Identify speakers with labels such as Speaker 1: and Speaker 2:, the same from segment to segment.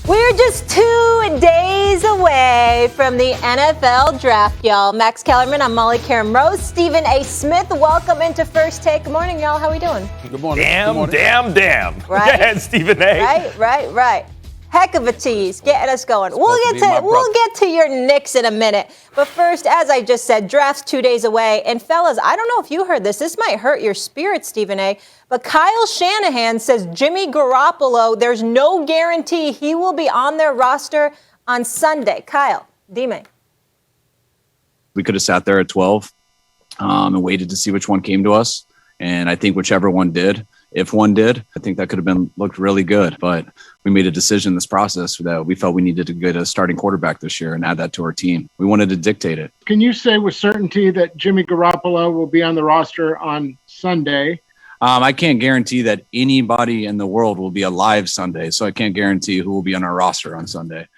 Speaker 1: We're just 2 days away from the NFL draft, y'all. Max Kellerman, I'm Molly Karen Rose. Stephen A. Smith, welcome into First Take. Good morning, y'all. How we doing?
Speaker 2: Good morning.
Speaker 3: Damn.
Speaker 1: Right?
Speaker 3: Go ahead, Stephen A.
Speaker 1: Right. Heck of a tease, getting us going. We'll get to your Knicks in a minute. But first, as I just said, draft's 2 days away. And fellas, I don't know if you heard this. This might hurt your spirit, Stephen A. But Kyle Shanahan says Jimmy Garoppolo, there's no guarantee he will be on their roster on Sunday. Kyle, Dime.
Speaker 2: We could have sat there at 12 and waited to see which one came to us. And I think whichever one did, if one did, I think that could have looked really good. But we made a decision in this process that we felt we needed to get a starting quarterback this year and add that to our team. We wanted to dictate it.
Speaker 4: Can you say with certainty that Jimmy Garoppolo will be on the roster on Sunday?
Speaker 2: I can't guarantee that anybody in the world will be alive Sunday, so I can't guarantee who will be on our roster on Sunday.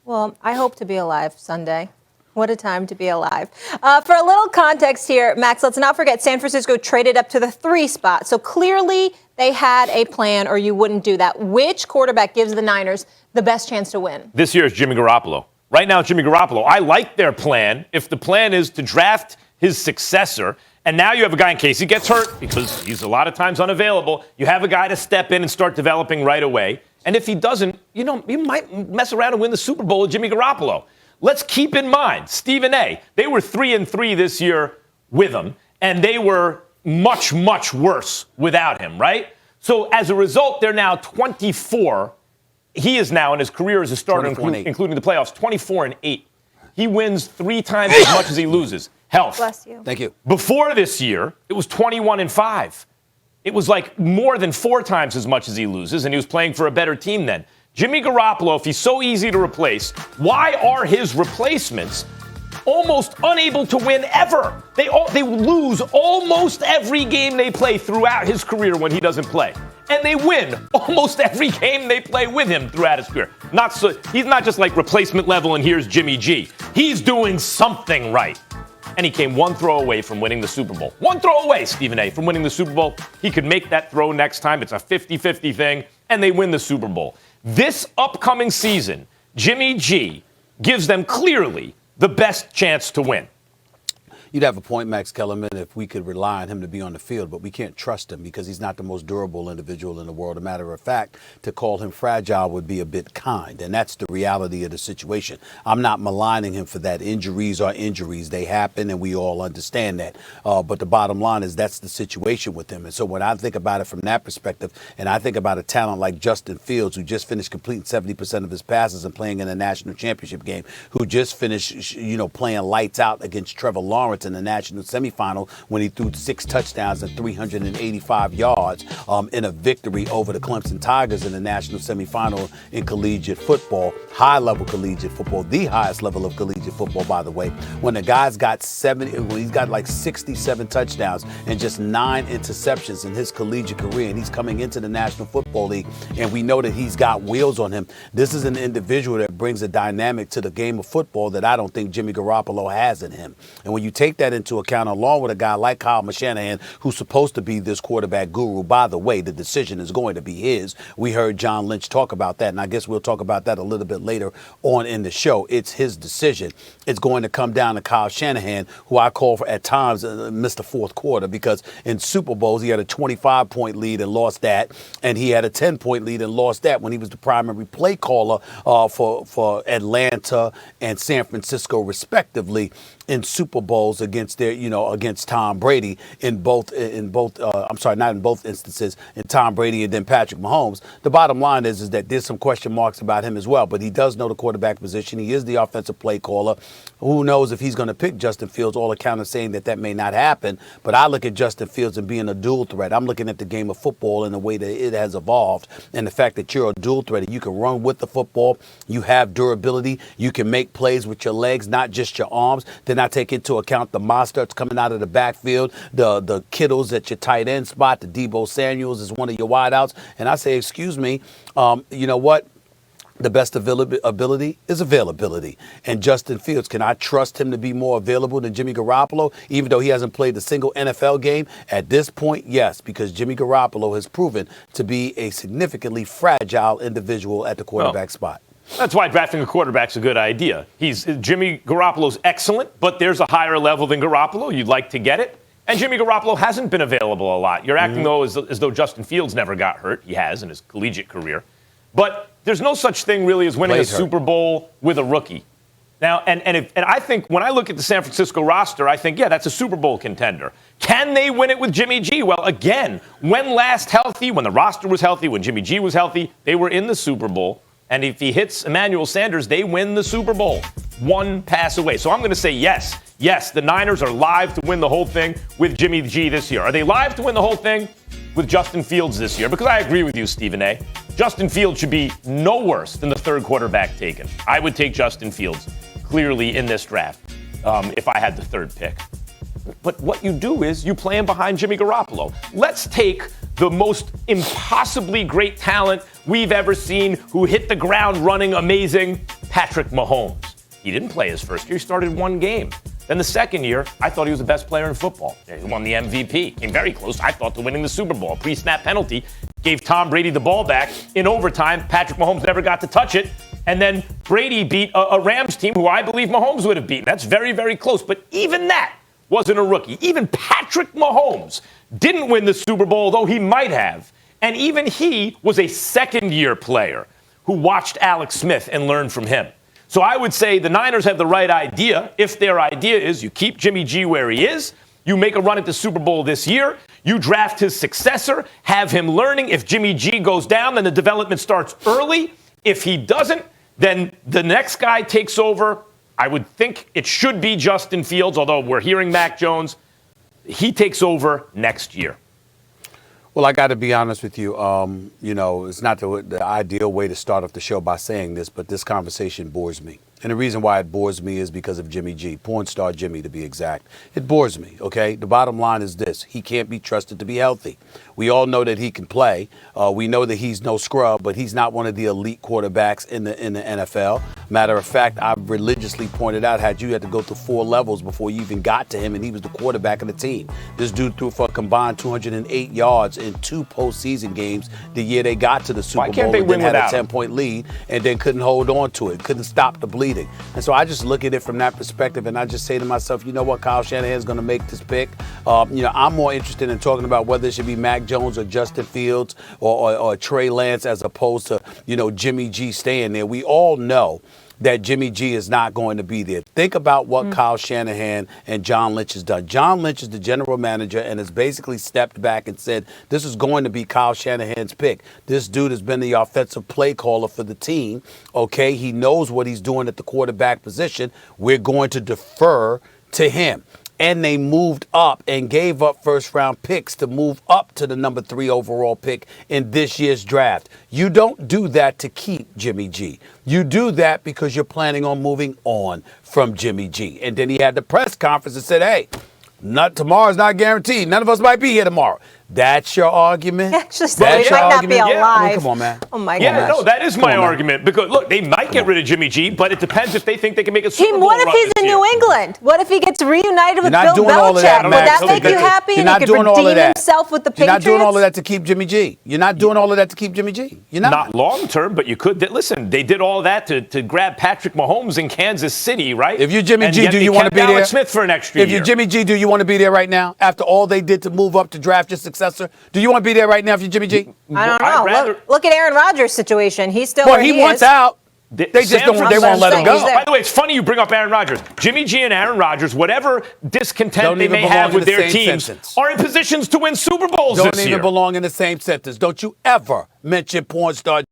Speaker 1: Well, I hope to be alive Sunday. What a time to be alive. For a little context here, Max, let's not forget San Francisco traded up to the 3 spot. So clearly they had a plan or you wouldn't do that. Which quarterback gives the Niners the best chance to win?
Speaker 3: This year is Jimmy Garoppolo. Right now, Jimmy Garoppolo. I like their plan. If the plan is to draft his successor, and now you have a guy in case he gets hurt, because he's a lot of times unavailable, you have a guy to step in and start developing right away. And if he doesn't, you might mess around and win the Super Bowl with Jimmy Garoppolo. Let's keep in mind, Stephen A., they were 3-3 this year with him, and they were much, much worse without him, right? So as a result, they're now 24. He is now in his career as a starter, including the playoffs, 24-8. He wins 3 times as much as he loses. Health.
Speaker 1: Bless you.
Speaker 5: Thank you.
Speaker 3: Before this year, it was 21-5. It was like more than 4 times as much as he loses, and he was playing for a better team then. Jimmy Garoppolo, if he's so easy to replace, why are his replacements almost unable to win ever? They lose almost every game they play throughout his career when he doesn't play. And they win almost every game they play with him throughout his career. He's not just like replacement level and here's Jimmy G. He's doing something right. And he came 1 throw away from winning the Super Bowl. 1 throw away, Stephen A., from winning the Super Bowl. He could make that throw next time. It's a 50-50 thing, and they win the Super Bowl. This upcoming season, Jimmy G gives them clearly the best chance to win.
Speaker 5: You'd have a point, Max Kellerman, if we could rely on him to be on the field, but we can't trust him because he's not the most durable individual in the world. As a matter of fact, to call him fragile would be a bit kind, and that's the reality of the situation. I'm not maligning him for that. Injuries are injuries. They happen, and we all understand that. But the bottom line is that's the situation with him. And so when I think about it from that perspective, and I think about a talent like Justin Fields, who just finished completing 70% of his passes and playing in a national championship game, who just finished, playing lights out against Trevor Lawrence in the national semifinal when he threw 6 touchdowns and 385 yards in a victory over the Clemson Tigers in the national semifinal in collegiate football, high-level collegiate football, the highest level of collegiate football, by the way. When the guy's got he's got like 67 touchdowns and just 9 interceptions in his collegiate career, and he's coming into the National Football League, and we know that he's got wheels on him. This is an individual that brings a dynamic to the game of football that I don't think Jimmy Garoppolo has in him. And when you take that into account, along with a guy like Kyle Shanahan, who's supposed to be this quarterback guru, by the way, the decision is going to be his. We heard John Lynch talk about that, and I guess we'll talk about that a little bit later on in the show. It's his decision. It's going to come down to Kyle Shanahan, who I call for at times Mr. Fourth Quarter, because in Super Bowls he had a 25-point lead and lost that, and he had a 10-point lead and lost that when he was the primary play caller for Atlanta and San Francisco, respectively, in Super Bowls against Tom Brady not in both instances, in Tom Brady and then Patrick Mahomes. The bottom line is that there's some question marks about him as well, but he does know the quarterback position. He is the offensive play caller. Who knows if he's going to pick Justin Fields? All accounts are saying that may not happen, but I look at Justin Fields and being a dual threat. I'm looking at the game of football in the way that it has evolved, and the fact that you're a dual threat and you can run with the football, you have durability, you can make plays with your legs, not just your arms. Then I take into account the monsters coming out of the backfield, the Kittles at your tight end spot, the Deebo Samuels is one of your wideouts. And I say, excuse me, you know what? The best ability is availability. And Justin Fields, can I trust him to be more available than Jimmy Garoppolo, even though he hasn't played a single NFL game? At this point, yes, because Jimmy Garoppolo has proven to be a significantly fragile individual at the quarterback spot.
Speaker 3: That's why drafting a quarterback's a good idea. Jimmy Garoppolo's excellent, but there's a higher level than Garoppolo. You'd like to get it. And Jimmy Garoppolo hasn't been available a lot. You're acting, though, as though Justin Fields never got hurt. He has in his collegiate career. But there's no such thing really as winning a Super Bowl with a rookie. Now, and I think when I look at the San Francisco roster, I think, yeah, that's a Super Bowl contender. Can they win it with Jimmy G? Well, again, when last healthy, when the roster was healthy, when Jimmy G was healthy, they were in the Super Bowl. And if he hits Emmanuel Sanders, they win the Super Bowl. One pass away. So I'm going to say yes. Yes, the Niners are live to win the whole thing with Jimmy G this year. Are they live to win the whole thing with Justin Fields this year? Because I agree with you, Stephen A. Justin Fields should be no worse than the third quarterback taken. I would take Justin Fields clearly in this draft if I had the third pick. But what you do is you play him behind Jimmy Garoppolo. Let's take the most impossibly great talent we've ever seen who hit the ground running amazing, Patrick Mahomes. He didn't play his first year. He started one game. Then the second year, I thought he was the best player in football. He won the MVP. Came very close, I thought, to winning the Super Bowl. Pre-snap penalty gave Tom Brady the ball back. In overtime, Patrick Mahomes never got to touch it. And then Brady beat a Rams team who I believe Mahomes would have beaten. That's very, very close. But even that wasn't a rookie. Even Patrick Mahomes didn't win the Super Bowl, though he might have. And even he was a second-year player who watched Alex Smith and learned from him. So I would say the Niners have the right idea. If their idea is you keep Jimmy G where he is, you make a run at the Super Bowl this year, you draft his successor, have him learning. If Jimmy G goes down, then the development starts early. If he doesn't, then the next guy takes over. I would think it should be Justin Fields, although we're hearing Mac Jones. He takes over next year.
Speaker 5: Well, I got to be honest with you. It's not the ideal way to start off the show by saying this, but this conversation bores me. And the reason why it bores me is because of Jimmy G, porn star Jimmy to be exact. It bores me, okay? The bottom line is this. He can't be trusted to be healthy. We all know that he can play. We know that he's no scrub, but he's not one of the elite quarterbacks in the NFL. Matter of fact, I've religiously pointed out how you had to go through 4 levels before you even got to him, and he was the quarterback of the team. This dude threw for a combined 208 yards in 2 postseason games the year they got to the Super Bowl.
Speaker 3: They
Speaker 5: and then had a 10-point lead and then couldn't hold on to it, couldn't stop the bleeding. And so I just look at it from that perspective, and I just say to myself, you know what, Kyle Shanahan's going to make this pick. I'm more interested in talking about whether it should be Mac Jones or Justin Fields or Trey Lance as opposed to, Jimmy G staying there. We all know that Jimmy G is not going to be there. Think about what Kyle Shanahan and John Lynch has done. John Lynch is the general manager and has basically stepped back and said, this is going to be Kyle Shanahan's pick. This dude has been the offensive play caller for the team. Okay, he knows what he's doing at the quarterback position. We're going to defer to him. And they moved up and gave up first-round picks to move up to the number 3 overall pick in this year's draft. You don't do that to keep Jimmy G. You do that because you're planning on moving on from Jimmy G. And then he had the press conference and said, hey, tomorrow's not guaranteed. None of us might be here tomorrow. That's your argument?
Speaker 1: Actually, they might not be alive.
Speaker 5: I mean, come on, man.
Speaker 1: Oh, my
Speaker 3: Yeah,
Speaker 1: gosh.
Speaker 3: no, that is my argument. Because, look, they might get rid of Jimmy G, but it depends if they think they can make a Super Bowl
Speaker 1: What if
Speaker 3: run
Speaker 1: he's
Speaker 3: this
Speaker 1: in
Speaker 3: year.
Speaker 1: New England? What if he gets reunited with
Speaker 5: You're not
Speaker 1: Bill
Speaker 5: doing all of that,
Speaker 1: Belichick? Would
Speaker 5: Max.
Speaker 1: that make you happy?
Speaker 5: You're
Speaker 1: And
Speaker 5: not
Speaker 1: he could
Speaker 5: doing all of
Speaker 1: redeem
Speaker 5: that.
Speaker 1: himself with the
Speaker 5: You're
Speaker 1: Patriots?
Speaker 5: not doing all of that to keep Jimmy G. You're not doing all of that to keep Jimmy G. You're not.
Speaker 3: Not long term, but you could. Listen, they did all that to grab Patrick Mahomes in Kansas City, right?
Speaker 5: If you're Jimmy
Speaker 3: And
Speaker 5: G,
Speaker 3: yet
Speaker 5: do
Speaker 3: they
Speaker 5: you want to
Speaker 3: kept
Speaker 5: be there?
Speaker 3: Alex Smith for an extra
Speaker 5: If
Speaker 3: year.
Speaker 5: you're Jimmy G, do you want to be there right now? After all they did to move up to draft your successor, do you want to be there right now if you're Jimmy G?
Speaker 1: I don't
Speaker 3: I'd
Speaker 1: know.
Speaker 3: rather-
Speaker 1: Look at Aaron Rodgers' situation. He's still
Speaker 5: Well,
Speaker 1: where
Speaker 5: he
Speaker 1: he
Speaker 5: wants
Speaker 1: is.
Speaker 5: out. They just don't. They won't let him
Speaker 1: He's
Speaker 5: go.
Speaker 1: there.
Speaker 3: By the way, it's funny you bring up Aaron Rodgers. Jimmy G and Aaron Rodgers, whatever discontent
Speaker 5: Don't
Speaker 3: they
Speaker 5: even
Speaker 3: may
Speaker 5: belong
Speaker 3: have
Speaker 5: in
Speaker 3: with
Speaker 5: the
Speaker 3: their
Speaker 5: same
Speaker 3: teams,
Speaker 5: sentence.
Speaker 3: are in positions to win Super Bowls
Speaker 5: Don't
Speaker 3: this
Speaker 5: even
Speaker 3: year.
Speaker 5: belong in the same sentence. Don't you ever mention porn star